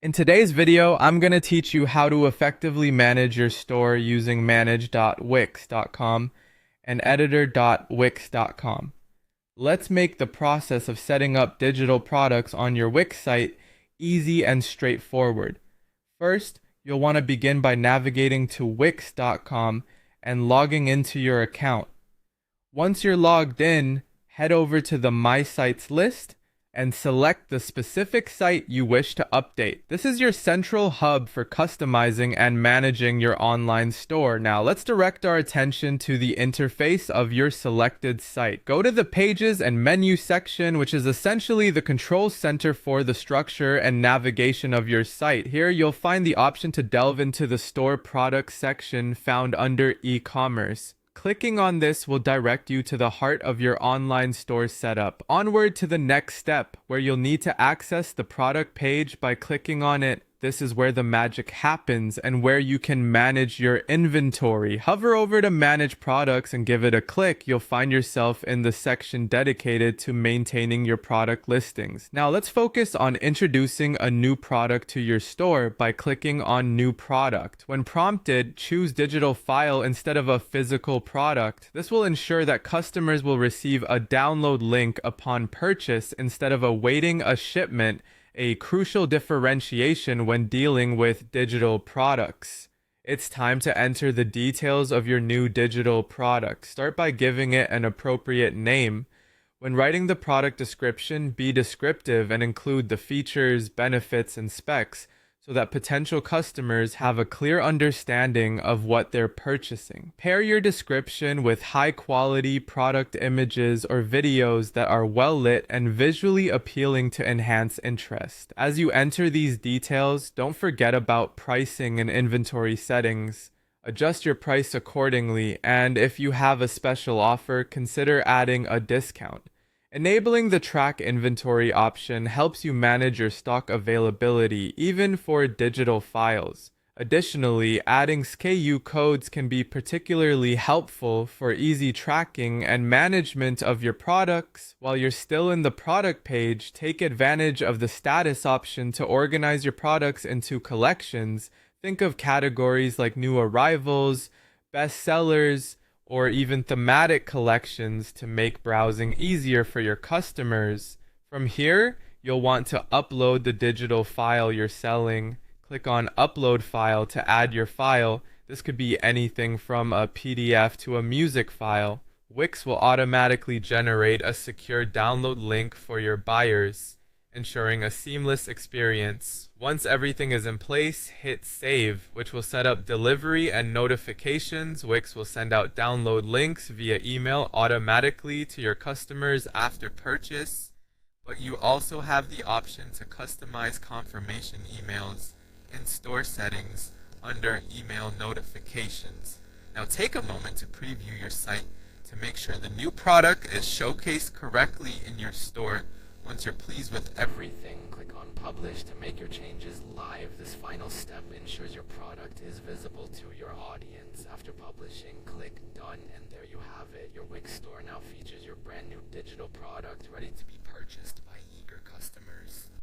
In today's video, I'm going to teach you how to effectively manage your store using manage.wix.com and editor.wix.com. Let's make the process of setting up digital products on your Wix site easy and straightforward. First, you'll want to begin by navigating to wix.com and logging into your account. Once you're logged in, head over to the My Sites list and select the specific site you wish to update. This is your central hub for customizing and managing your online store. Now, let's direct our attention to the interface of your selected site. Go to the Pages and Menu section, which is essentially the control center for the structure and navigation of your site. Here, you'll find the option to delve into the Store Products section found under E-commerce. Clicking on this will direct you to the heart of your online store setup. Onward to the next step, where you'll need to access the product page by clicking on it. This is where the magic happens and where you can manage your inventory. Hover over to Manage Products and give it a click. You'll find yourself in the section dedicated to maintaining your product listings. Now let's focus on introducing a new product to your store by clicking on New Product. When prompted, choose Digital File instead of a physical product. This will ensure that customers will receive a download link upon purchase instead of awaiting a shipment, a crucial differentiation when dealing with digital products. It's time to enter the details of your new digital product. Start by giving it an appropriate name. When writing the product description, be descriptive and include the features, benefits, and specs so that potential customers have a clear understanding of what they're purchasing. Pair your description with high-quality product images or videos that are well lit and visually appealing to enhance interest. As you enter these details, don't forget about pricing and inventory settings. Adjust your price accordingly, and if you have a special offer, consider adding a discount. Enabling the Track Inventory option helps you manage your stock availability, even for digital files. Additionally, adding SKU codes can be particularly helpful for easy tracking and management of your products. While you're still in the product page, take advantage of the status option to organize your products into collections. Think of categories like new arrivals, best sellers, or even thematic collections to make browsing easier for your customers. From here, you'll want to upload the digital file you're selling. Click on Upload File to add your file. This could be anything from a PDF to a music file. Wix will automatically generate a secure download link for your buyers, ensuring a seamless experience. Once everything is in place, hit Save, which will set up delivery and notifications. Wix will send out download links via email automatically to your customers after purchase, but you also have the option to customize confirmation emails in store settings under email notifications. Now take a moment to preview your site to make sure the new product is showcased correctly in your store. Once you're pleased with everything, click on Publish to make your changes live. This final step ensures your product is visible to your audience. After publishing, click Done, and there you have it. Your Wix store now features your brand new digital product ready to be purchased by eager customers.